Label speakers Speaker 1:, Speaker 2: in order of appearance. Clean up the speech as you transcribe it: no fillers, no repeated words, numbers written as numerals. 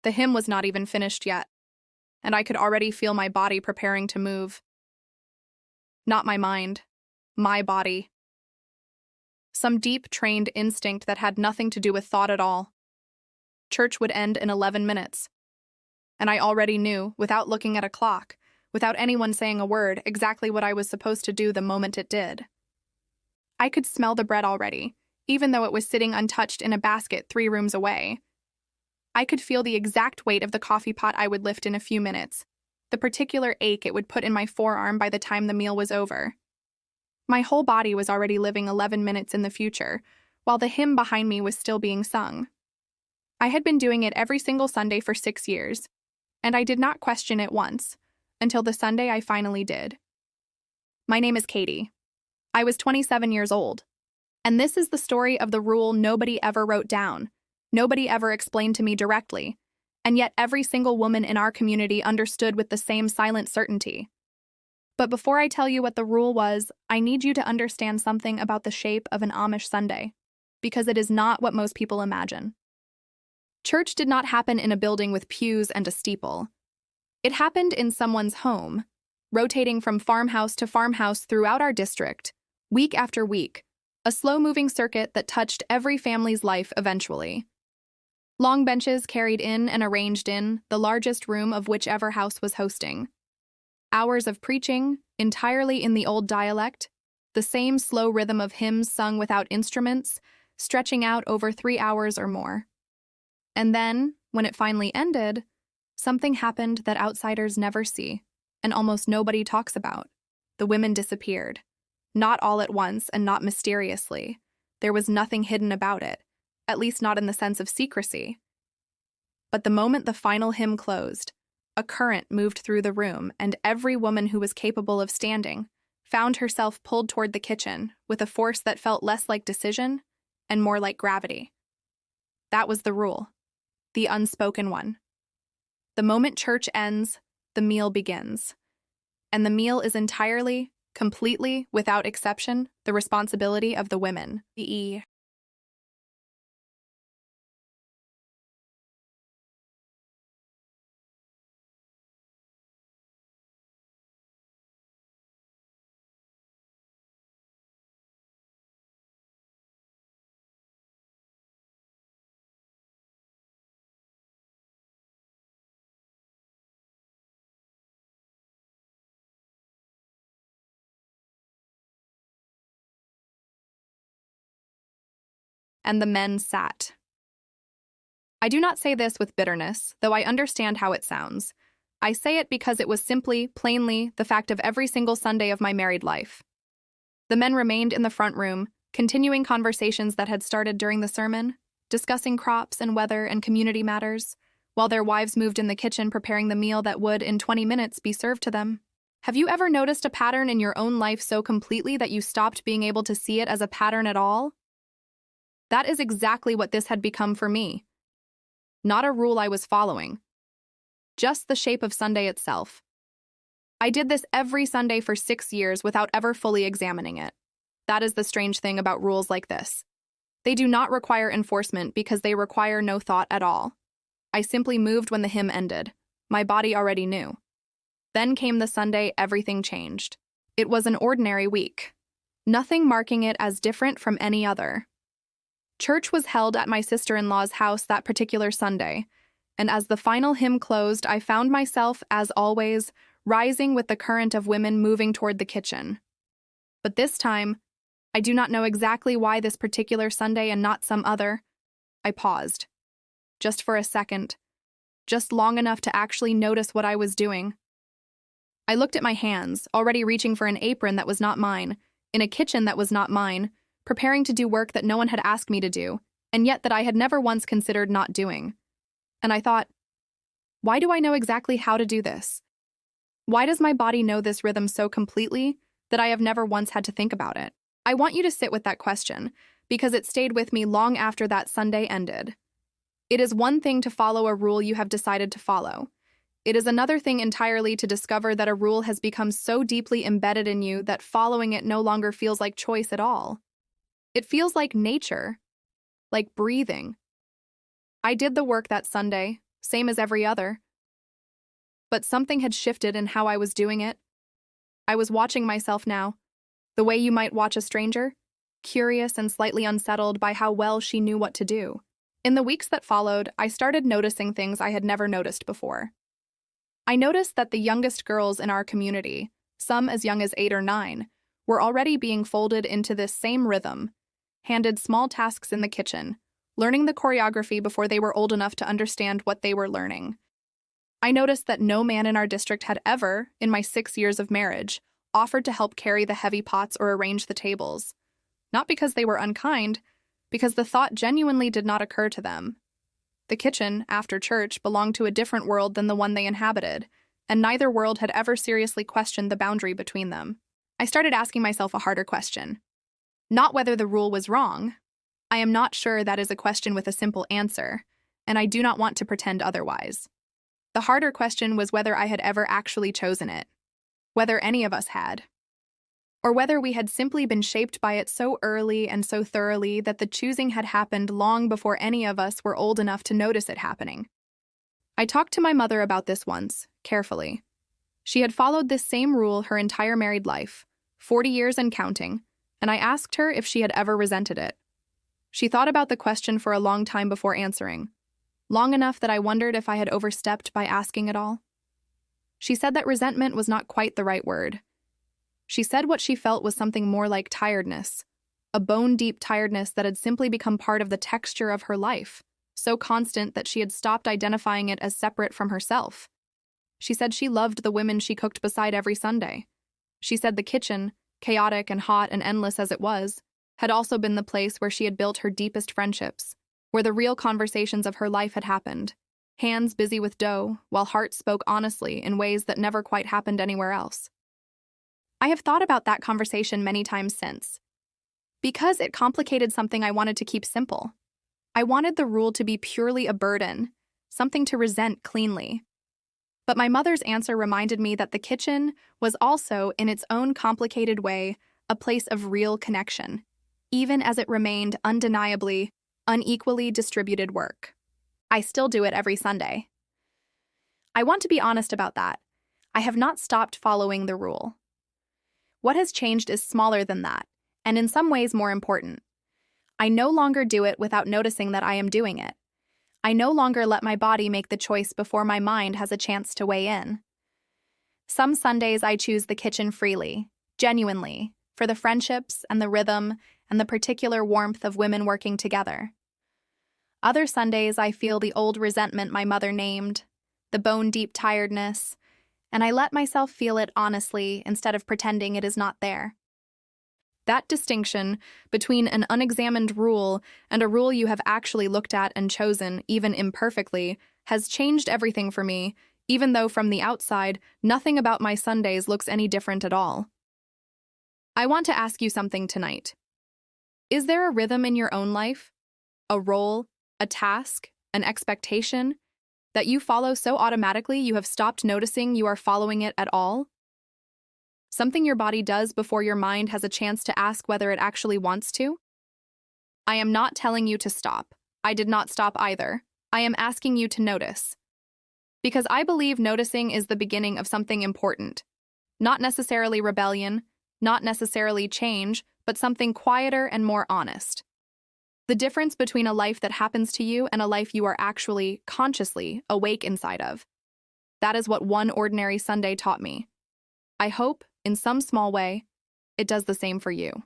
Speaker 1: The hymn was not even finished yet, and I could already feel my body preparing to move. Not my mind, my body. Some deep, trained instinct that had nothing to do with thought at all. Church would end in 11 minutes. And I already knew, without looking at a clock, without anyone saying a word, exactly what I was supposed to do the moment it did. I could smell the bread already, even though it was sitting untouched in a basket 3 rooms away. I could feel the exact weight of the coffee pot I would lift in a few minutes, the particular ache it would put in my forearm by the time the meal was over. My whole body was already living 11 minutes in the future, while the hymn behind me was still being sung. I had been doing it every single Sunday for 6 years, and I did not question it once, until the Sunday I finally did. My name is Katie. I was 27 years old, and this is the story of the rule nobody ever wrote down, nobody ever explained to me directly, and yet every single woman in our community understood with the same silent certainty. But before I tell you what the rule was, I need you to understand something about the shape of an Amish Sunday, because it is not what most people imagine. Church did not happen in a building with pews and a steeple. It happened in someone's home, rotating from farmhouse to farmhouse throughout our district, week after week, a slow-moving circuit that touched every family's life eventually. Long benches carried in and arranged in the largest room of whichever house was hosting. Hours of preaching, entirely in the old dialect, the same slow rhythm of hymns sung without instruments, stretching out over 3 hours or more. And then, when it finally ended, something happened that outsiders never see, and almost nobody talks about. The women disappeared. Not all at once and not mysteriously. There was nothing hidden about it, at least not in the sense of secrecy. But the moment the final hymn closed, a current moved through the room, and every woman who was capable of standing found herself pulled toward the kitchen with a force that felt less like decision and more like gravity. That was the rule, the unspoken one. The moment church ends, the meal begins. And the meal is entirely, completely, without exception, the responsibility of the women. And the men sat. I do not say this with bitterness, though I understand how it sounds. I say it because it was simply, plainly, the fact of every single Sunday of my married life. The men remained in the front room, continuing conversations that had started during the sermon, discussing crops and weather and community matters, while their wives moved in the kitchen preparing the meal that would, in 20 minutes, be served to them. Have you ever noticed a pattern in your own life so completely that you stopped being able to see it as a pattern at all? That is exactly what this had become for me. Not a rule I was following, just the shape of Sunday itself. I did this every Sunday for 6 years without ever fully examining it. That is the strange thing about rules like this. They do not require enforcement because they require no thought at all. I simply moved when the hymn ended. My body already knew. Then came the Sunday everything changed. It was an ordinary week, nothing marking it as different from any other. Church was held at my sister-in-law's house that particular Sunday, and as the final hymn closed, I found myself, as always, rising with the current of women moving toward the kitchen. But this time, I do not know exactly why this particular Sunday and not some other. I paused. Just for a second. Just long enough to actually notice what I was doing. I looked at my hands, already reaching for an apron that was not mine, in a kitchen that was not mine, preparing to do work that no one had asked me to do, and yet that I had never once considered not doing. And I thought, why do I know exactly how to do this? Why does my body know this rhythm so completely that I have never once had to think about it? I want you to sit with that question, because it stayed with me long after that Sunday ended. It is one thing to follow a rule you have decided to follow. It is another thing entirely to discover that a rule has become so deeply embedded in you that following it no longer feels like choice at all. It feels like nature, like breathing. I did the work that Sunday, same as every other. But something had shifted in how I was doing it. I was watching myself now, the way you might watch a stranger, curious and slightly unsettled by how well she knew what to do. In the weeks that followed, I started noticing things I had never noticed before. I noticed that the youngest girls in our community, some as young as 8 or 9, were already being folded into this same rhythm, handed small tasks in the kitchen, learning the choreography before they were old enough to understand what they were learning. I noticed that no man in our district had ever, in my 6 years of marriage, offered to help carry the heavy pots or arrange the tables. Not because they were unkind, because the thought genuinely did not occur to them. The kitchen, after church, belonged to a different world than the one they inhabited, and neither world had ever seriously questioned the boundary between them. I started asking myself a harder question. Not whether the rule was wrong. I am not sure that is a question with a simple answer, and I do not want to pretend otherwise. The harder question was whether I had ever actually chosen it, whether any of us had, or whether we had simply been shaped by it so early and so thoroughly that the choosing had happened long before any of us were old enough to notice it happening. I talked to my mother about this once, carefully. She had followed this same rule her entire married life, 40 years and counting, and I asked her if she had ever resented it. She thought about the question for a long time before answering, long enough that I wondered if I had overstepped by asking it all. She said that resentment was not quite the right word. She said what she felt was something more like tiredness, a bone-deep tiredness that had simply become part of the texture of her life, so constant that she had stopped identifying it as separate from herself. She said she loved the women she cooked beside every Sunday. She said the kitchen, chaotic and hot and endless as it was, had also been the place where she had built her deepest friendships, where the real conversations of her life had happened, hands busy with dough, while heart spoke honestly in ways that never quite happened anywhere else. I have thought about that conversation many times since, because it complicated something I wanted to keep simple. I wanted the rule to be purely a burden, something to resent cleanly. But my mother's answer reminded me that the kitchen was also, in its own complicated way, a place of real connection, even as it remained undeniably, unequally distributed work. I still do it every Sunday. I want to be honest about that. I have not stopped following the rule. What has changed is smaller than that, and in some ways more important. I no longer do it without noticing that I am doing it. I no longer let my body make the choice before my mind has a chance to weigh in. Some Sundays I choose the kitchen freely, genuinely, for the friendships and the rhythm and the particular warmth of women working together. Other Sundays I feel the old resentment my mother named, the bone-deep tiredness, and I let myself feel it honestly instead of pretending it is not there. That distinction between an unexamined rule and a rule you have actually looked at and chosen, even imperfectly, has changed everything for me, even though from the outside, nothing about my Sundays looks any different at all. I want to ask you something tonight. Is there a rhythm in your own life? A role, a task, an expectation that you follow so automatically you have stopped noticing you are following it at all? Something your body does before your mind has a chance to ask whether it actually wants to? I am not telling you to stop. I did not stop either. I am asking you to notice. Because I believe noticing is the beginning of something important. Not necessarily rebellion, not necessarily change, but something quieter and more honest. The difference between a life that happens to you and a life you are actually, consciously, awake inside of. That is what one ordinary Sunday taught me. I hope, in some small way, it does the same for you.